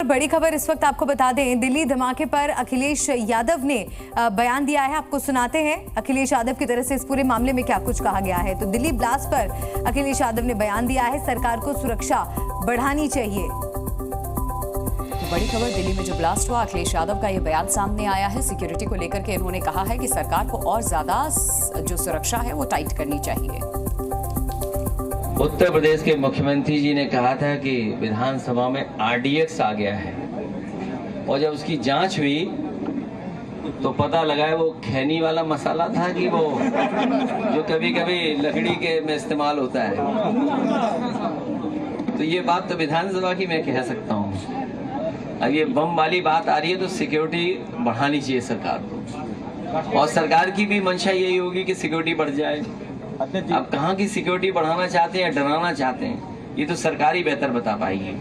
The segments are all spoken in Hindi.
बड़ी खबर इस वक्त आपको बता दें, दिल्ली धमाके पर अखिलेश यादव ने बयान दिया है। आपको सुनाते हैं अखिलेश यादव की तरफ से इस पूरे मामले में क्या कुछ कहा गया है। तो दिल्ली ब्लास्ट पर अखिलेश यादव ने बयान दिया है, सरकार को सुरक्षा बढ़ानी चाहिए। बड़ी खबर, दिल्ली में जो ब्लास्ट हुआ, अखिलेश यादव का ये बयान सामने आया है। सिक्योरिटी को लेकर के इन्होंने कहा है कि सरकार को और ज्यादा जो सुरक्षा है वो टाइट करनी चाहिए। उत्तर प्रदेश के मुख्यमंत्री जी ने कहा था कि विधानसभा में RDX आ गया है, और जब उसकी जांच हुई तो पता लगा है वो खैनी वाला मसाला था कि वो जो कभी कभी लकड़ी के में इस्तेमाल होता है। तो ये बात तो विधानसभा की मैं कह सकता हूँ। अब ये बम वाली बात आ रही है तो सिक्योरिटी बढ़ानी चाहिए सरकार को, और सरकार की भी मंशा यही होगी कि सिक्योरिटी बढ़ जाए। अब कहाँ की सिक्योरिटी बढ़ाना चाहते हैं या डराना चाहते हैं, ये तो सरकार ही बेहतर बता पाएगी।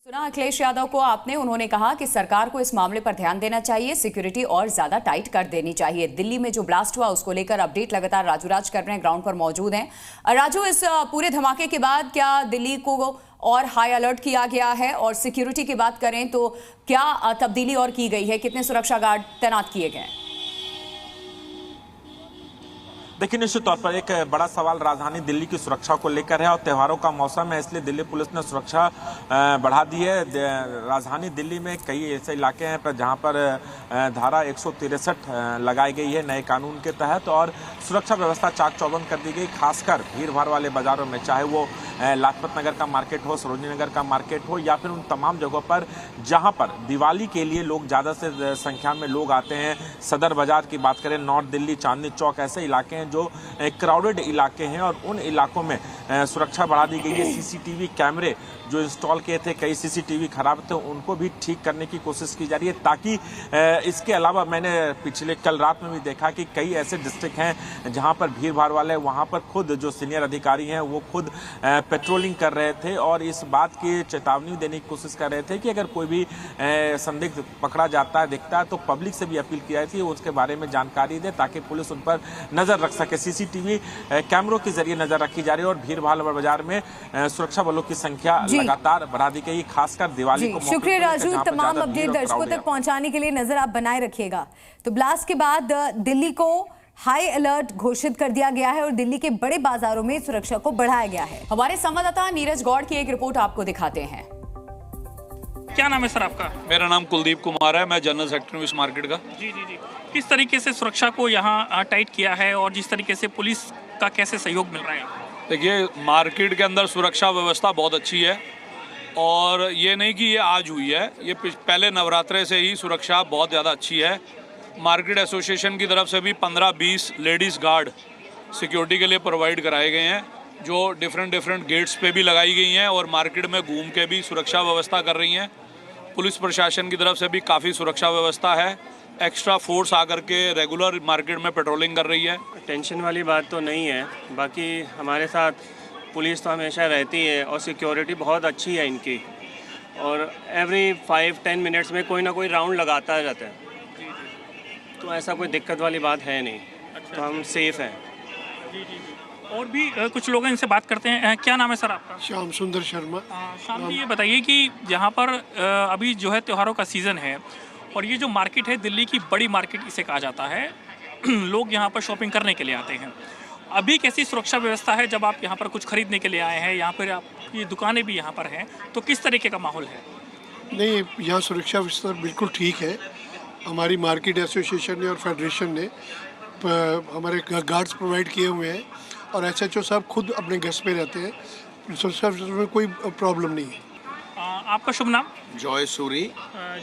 सुना अखिलेश यादव को आपने, उन्होंने कहा कि सरकार को इस मामले पर ध्यान देना चाहिए, सिक्योरिटी और ज्यादा टाइट कर देनी चाहिए। दिल्ली में जो ब्लास्ट हुआ उसको लेकर अपडेट लगातार राजू राज कर रहे हैं, ग्राउंड पर मौजूद हैं। राजू, इस पूरे धमाके के बाद क्या दिल्ली को और हाई अलर्ट किया गया है, और सिक्योरिटी की बात करें तो क्या तब्दीली और की गई है, कितने सुरक्षा गार्ड तैनात किए गए हैं? देखिए, निश्चित तौर पर एक बड़ा सवाल राजधानी दिल्ली की सुरक्षा को लेकर है, और त्योहारों का मौसम है, इसलिए दिल्ली पुलिस ने सुरक्षा बढ़ा दी है। राजधानी दिल्ली में कई ऐसे इलाके हैं पर जहां पर धारा 163 लगाई गई है नए कानून के तहत, और सुरक्षा व्यवस्था चाक चौबंद कर दी गई। खासकर भीड़ भाड़ वाले बाजारों में, चाहे वो लाजपत नगर का मार्केट हो, सरोजनी नगर का मार्केट हो, या फिर उन तमाम जगहों पर जहां पर दिवाली के लिए लोग ज़्यादा से संख्या में लोग आते हैं। सदर बाजार की बात करें, नॉर्थ दिल्ली, चांदनी चौक, ऐसे इलाके हैं जो क्राउडेड इलाके हैं, और उन इलाकों में सुरक्षा बढ़ा दी गई है। CCTV कैमरे जो इंस्टॉल किए थे, कई CCTV खराब थे, उनको भी ठीक करने की कोशिश की जा रही है, ताकि इसके अलावा मैंने पिछले कल रात में भी देखा कि कई ऐसे डिस्ट्रिक्ट हैं जहां पर भीड़ भाड़ वाले, वहां पर खुद जो सीनियर अधिकारी हैं वो खुद पेट्रोलिंग कर रहे थे, और इस बात की चेतावनी देने की कोशिश कर रहे थे कि अगर कोई भी संदिग्ध पकड़ा जाता है, दिखता है, तो पब्लिक से भी अपील की जाती है उसके बारे में जानकारी दे, ताकि पुलिस उन पर नजर रख सके। CCTV कैमरों के जरिए नजर रखी जा रही है, और भीड़ भाड़ बाजार में सुरक्षा बलों की संख्या लगातार बढ़ा दी गई, खासकर दिवाली को। शुक्रिया राजू, तमाम अपडेट दर्शकों तक पहुंचाने के लिए नजर आप बनाए रखिएगा। तो ब्लास्ट के बाद दिल्ली को हाई अलर्ट घोषित कर दिया गया है, और दिल्ली के बड़े बाजारों में सुरक्षा को बढ़ाया गया है। हमारे संवाददाता नीरज गौड़ की एक रिपोर्ट आपको दिखाते हैं। क्या नाम है सर आपका? मेरा नाम कुलदीप कुमार है, मैं जनरल सेक्रेटरी हूँ इस मार्केट का। जी जी जी। किस तरीके से सुरक्षा को यहाँ टाइट किया है, और जिस तरीके से पुलिस का कैसे सहयोग मिल रहा है? देखिए, मार्केट के अंदर सुरक्षा व्यवस्था बहुत अच्छी है, और ये नहीं कि ये आज हुई है, ये पहले नवरात्रे से ही सुरक्षा बहुत ज़्यादा अच्छी है। मार्केट एसोसिएशन की तरफ से भी 15-20 लेडीज़ गार्ड सिक्योरिटी के लिए प्रोवाइड कराए गए हैं, जो डिफरेंट गेट्स पे भी लगाई गई हैं, और मार्केट में घूम के भी सुरक्षा व्यवस्था कर रही हैं। पुलिस प्रशासन की तरफ से भी काफ़ी सुरक्षा व्यवस्था है, एक्स्ट्रा फोर्स आकर के रेगुलर मार्केट में पेट्रोलिंग कर रही है। टेंशन वाली बात तो नहीं है, बाकी हमारे साथ पुलिस तो हमेशा रहती है, और सिक्योरिटी बहुत अच्छी है इनकी, और एवरी 5-10 मिनट्स में कोई ना कोई राउंड लगाता रहता है, तो ऐसा कोई दिक्कत वाली बात है नहीं। तो हम सेफ हैं। जी जी। और भी कुछ लोग हैं, इनसे बात करते हैं। क्या नाम है सर आपका? श्याम सुंदर शर्मा। श्याम जी, ये बताइए कि यहाँ पर अभी जो है त्योहारों का सीज़न है, और ये जो मार्केट है दिल्ली की बड़ी मार्केट इसे कहा जाता है, लोग यहाँ पर शॉपिंग करने के लिए आते हैं। अभी कैसी सुरक्षा व्यवस्था है जब आप यहाँ पर कुछ खरीदने के लिए आए हैं? यहाँ पर आपकी दुकानें भी यहाँ पर हैं, तो किस तरीके का माहौल है? नहीं, यहाँ सुरक्षा व्यवस्था बिल्कुल ठीक है। हमारी मार्केट एसोसिएशन ने और फेडरेशन ने हमारे गार्ड्स प्रोवाइड किए हुए हैं, और SHO साहब खुद अपने गश्त पे रहते हैं। सुरक्षा में कोई प्रॉब्लम नहीं है। आपका शुभ नाम? जॉय सूरी।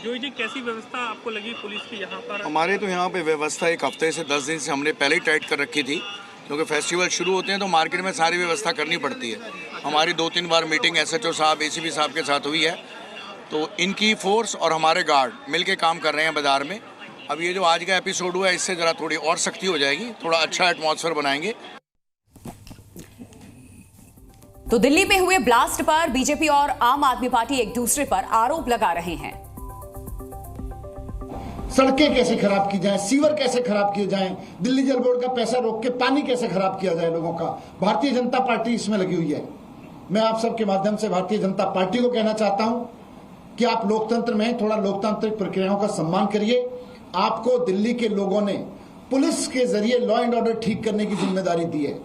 जॉय जी, कैसी व्यवस्था आपको लगी पुलिस की यहाँ पर? हमारे तो यहाँ पे व्यवस्था एक हफ्ते से 10 दिन से हमने पहले ही टाइट कर रखी थी, क्योंकि फेस्टिवल शुरू होते हैं तो मार्केट में सारी व्यवस्था करनी पड़ती है। हमारी 2-3 बार मीटिंग SHO साहब, ACP साहब के साथ हुई है, तो इनकी फोर्स और हमारे गार्ड मिलके काम कर रहे हैं बाजार में। अब ये जो आज का एपिसोड हुआ है, इससे ज़रा थोड़ी और सख्ती हो जाएगी, थोड़ा अच्छा एटमॉस्फेयर बनाएंगे। तो दिल्ली में हुए ब्लास्ट पर बीजेपी और आम आदमी पार्टी एक दूसरे पर आरोप लगा रहे हैं। सड़कें कैसे खराब की जाए, सीवर कैसे खराब किए जाएं, दिल्ली जल बोर्ड का पैसा रोक के पानी कैसे खराब किया जाए लोगों का, भारतीय जनता पार्टी इसमें लगी हुई है। मैं आप सबके माध्यम से भारतीय जनता पार्टी को कहना चाहता हूं कि आप लोकतंत्र में हैं, थोड़ा लोकतांत्रिक प्रक्रियाओं का सम्मान करिए। आपको दिल्ली के लोगों ने पुलिस के जरिए लॉ एंड ऑर्डर ठीक करने की जिम्मेदारी दी है।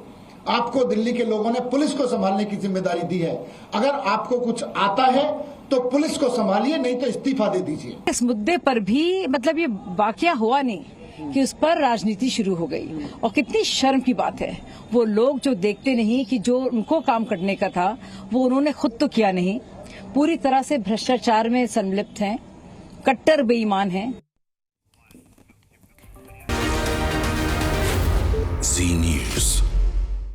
आपको दिल्ली के लोगों ने पुलिस को संभालने की जिम्मेदारी दी है। अगर आपको कुछ आता है तो पुलिस को संभालिए, नहीं तो इस्तीफा दे दीजिए। इस मुद्दे पर भी मतलब ये वाकया हुआ नहीं कि उस पर राजनीति शुरू हो गई, और कितनी शर्म की बात है। वो लोग जो देखते नहीं कि जो उनको काम करने का था वो उन्होंने खुद तो किया नहीं, पूरी तरह से भ्रष्टाचार में संलिप्त हैं, कट्टर बेईमान हैं।